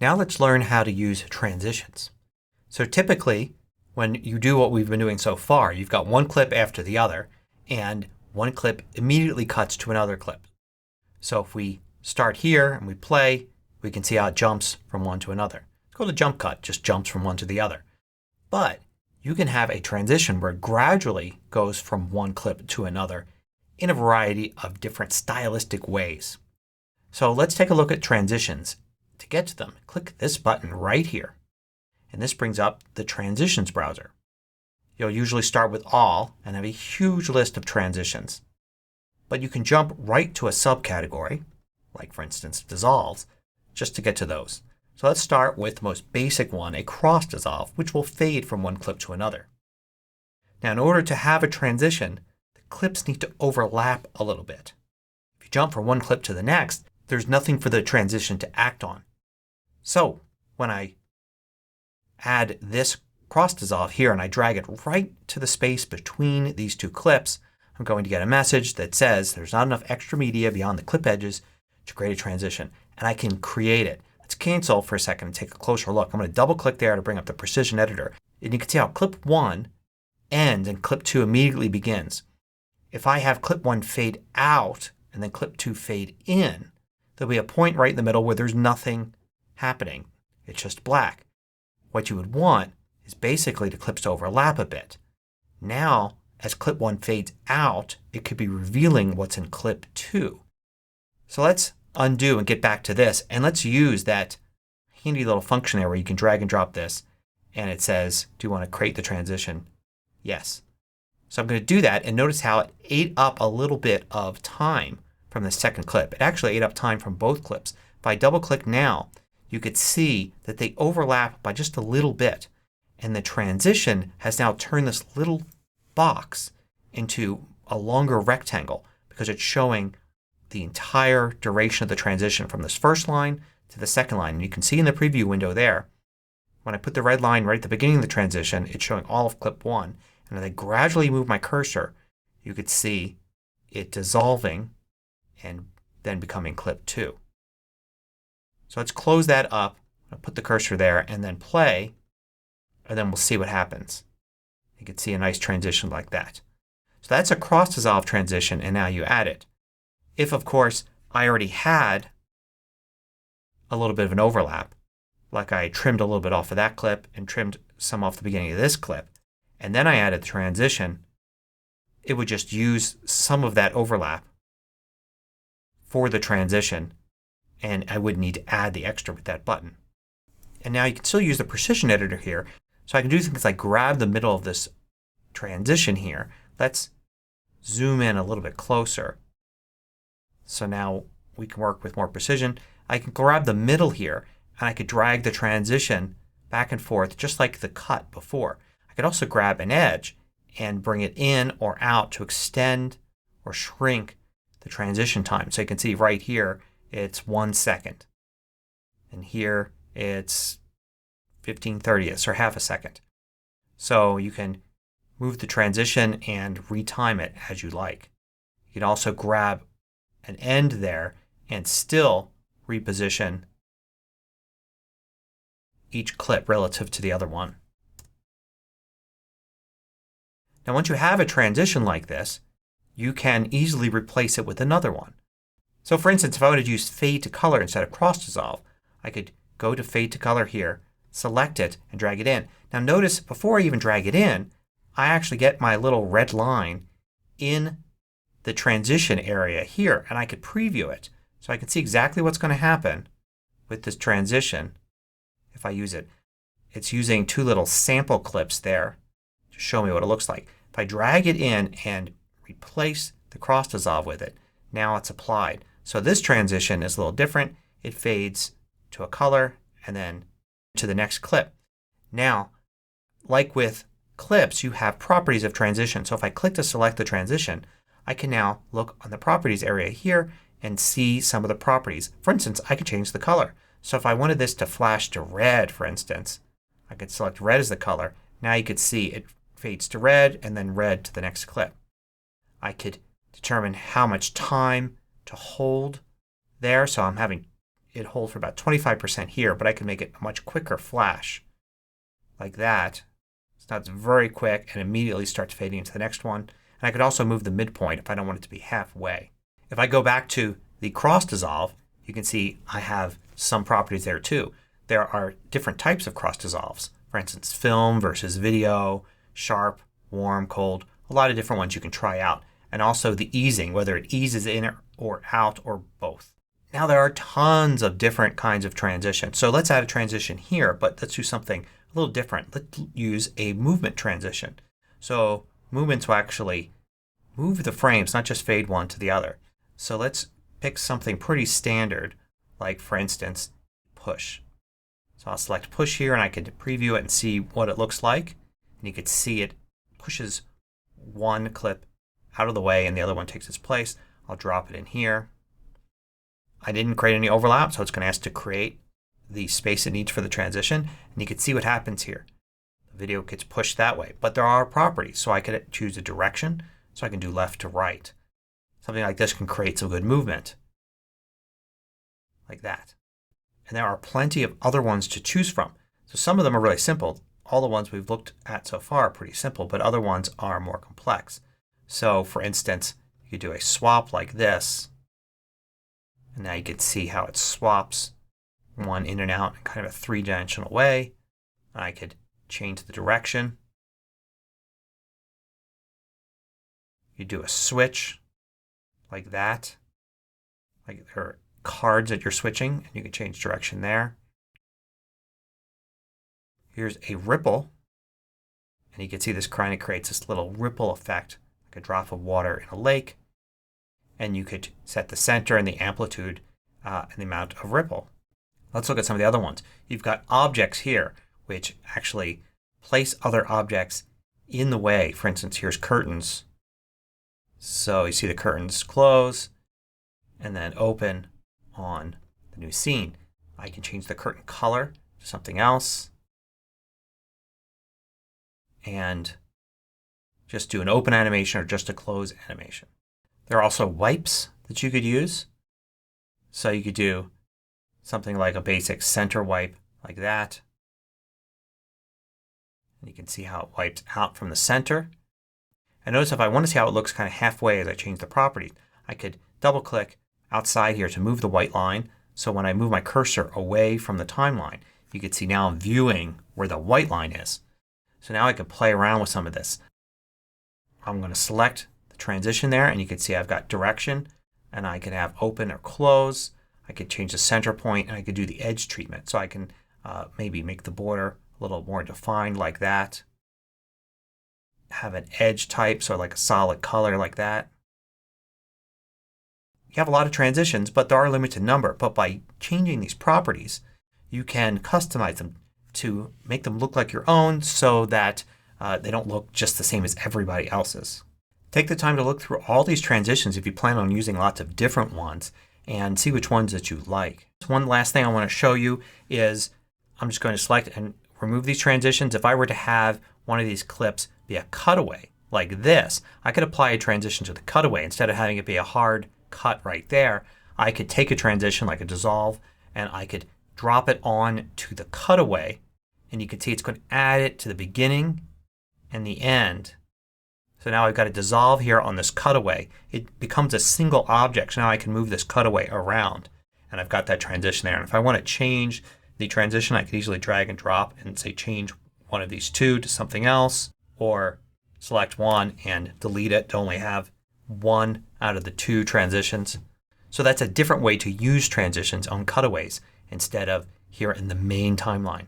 Now let's learn how to use transitions. So typically when you do what we've been doing so far, you've got one clip after the other and one clip immediately cuts to another clip. So if we start here and we play, we can see how it jumps from one to another. It's called a jump cut. Just jumps from one to the other. But you can have a transition where it gradually goes from one clip to another in a variety of different stylistic ways. So let's take a look at transitions. To get to them, click this button right here. And this brings up the transitions browser. You'll usually start with all and have a huge list of transitions. But you can jump right to a subcategory, like for instance dissolves, just to get to those. So let's start with the most basic one, a cross dissolve, which will fade from one clip to another. Now in order to have a transition, the clips need to overlap a little bit. If you jump from one clip to the next, there's nothing for the transition to act on. So when I add this cross dissolve here and I drag it right to the space between these two clips, I'm going to get a message that says there's not enough extra media beyond the clip edges to create a transition. And I can create it. Let's cancel for a second and take a closer look. I'm going to double click there to bring up the precision editor. And you can see how clip 1 ends and clip 2 immediately begins. If I have clip 1 fade out and then clip 2 fade in, there'll be a point right in the middle where there's nothing happening. It's just black. What you would want is basically the clips to overlap a bit. Now as clip 1 fades out, it could be revealing what's in clip 2. So let's undo and get back to this and let's use that handy little function there where you can drag and drop this and it says, do you want to create the transition? Yes. So I'm going to do that and notice how it ate up a little bit of time from the second clip. It actually ate up time from both clips. If I double click now, you could see that they overlap by just a little bit. And the transition has now turned this little box into a longer rectangle because it's showing the entire duration of the transition from this first line to the second line. And you can see in the preview window there, when I put the red line right at the beginning of the transition, it's showing all of clip 1. And as I gradually move my cursor, you could see it dissolving and then becoming clip 2. So let's close that up. I'll put the cursor there and then play and then we'll see what happens. You can see a nice transition like that. So that's a cross dissolve transition and now you add it. If of course I already had a little bit of an overlap, like I trimmed a little bit off of that clip and trimmed some off the beginning of this clip, and then I added the transition, it would just use some of that overlap for the transition and I wouldn't need to add the extra with that button. And now you can still use the precision editor here. So I can do things like grab the middle of this transition here. Let's zoom in a little bit closer. So now we can work with more precision. I can grab the middle here and I could drag the transition back and forth just like the cut before. I could also grab an edge and bring it in or out to extend or shrink the transition time. So you can see right here it's 1 second. And here it's 15/30ths or half a second. So you can move the transition and retime it as you like. You can also grab an end there and still reposition each clip relative to the other one. Now once you have a transition like this, you can easily replace it with another one. So for instance, if I wanted to use fade to color instead of cross dissolve, I could go to fade to color here, select it, and drag it in. Now notice before I even drag it in, I actually get my little red line in the transition area here and I could preview it. So I can see exactly what's going to happen with this transition if I use it. It's using two little sample clips there to show me what it looks like. If I drag it in and replace the cross dissolve with it, now it's applied. So this transition is a little different. It fades to a color and then to the next clip. Now, like with clips, you have properties of transition. So if I click to select the transition, I can now look on the properties area here and see some of the properties. For instance, I could change the color. So if I wanted this to flash to red, for instance, I could select red as the color. Now you could see it fades to red and then red to the next clip. I could determine how much time to hold there. So I'm having it hold for about 25% here, but I can make it a much quicker flash like that. So now it's very quick and immediately starts fading into the next one. And I could also move the midpoint if I don't want it to be halfway. If I go back to the cross dissolve, you can see I have some properties there too. There are different types of cross dissolves. For instance, film versus video, sharp, warm, cold. A lot of different ones you can try out. And also the easing, whether it eases in or out or both. Now there are tons of different kinds of transitions. So let's add a transition here, but let's do something a little different. Let's use a movement transition. So movements will actually move the frames, not just fade one to the other. So let's pick something pretty standard, like for instance push. So I'll select push here and I can preview it and see what it looks like. And you can see it pushes one clip out of the way and the other one takes its place. I'll drop it in here. I didn't create any overlap, so it's going to ask to create the space it needs for the transition. And you can see what happens here. The video gets pushed that way. But there are properties. So I could choose a direction. So I can do left to right. Something like this can create some good movement. Like that. And there are plenty of other ones to choose from. So some of them are really simple. All the ones we've looked at so far are pretty simple, but other ones are more complex. So for instance, you could do a swap like this. And now you can see how it swaps one in and out in kind of a three-dimensional way. I could change the direction. You do a switch like that. Like there are cards that you're switching and you can change direction there. Here's a ripple. And you can see this kind of creates this little ripple effect, like a drop of water in a lake. And you could set the center and the amplitude and the amount of ripple. Let's look at some of the other ones. You've got objects here which actually place other objects in the way. For instance, here's curtains. So you see the curtains close and then open on the new scene. I can change the curtain color to something else. And just do an open animation or just a close animation. There are also wipes that you could use. So you could do something like a basic center wipe like that. And you can see how it wipes out from the center. And notice if I want to see how it looks kind of halfway as I change the properties, I could double click outside here to move the white line. So when I move my cursor away from the timeline, you can see now I'm viewing where the white line is. So now I can play around with some of this. I'm going to select the transition there and you can see I've got direction and I can have open or close. I could change the center point and I could do the edge treatment. So I can maybe make the border a little more defined like that. Have an edge type, so like a solid color like that. You have a lot of transitions, but there are a limited number. But by changing these properties, you can customize them to make them look like your own so that they don't look just the same as everybody else's. Take the time to look through all these transitions if you plan on using lots of different ones and see which ones that you like. One last thing I want to show you is I'm just going to select and remove these transitions. If I were to have one of these clips be a cutaway like this, I could apply a transition to the cutaway. Instead of having it be a hard cut right there, I could take a transition like a dissolve and I could drop it on to the cutaway. And you can see it's going to add it to the beginning and the end. So now I've got a dissolve here on this cutaway. It becomes a single object. So now I can move this cutaway around. And I've got that transition there. And if I want to change the transition, I could easily drag and drop and say change one of these two to something else. Or select one and delete it to only have one out of the two transitions. So that's a different way to use transitions on cutaways instead of here in the main timeline.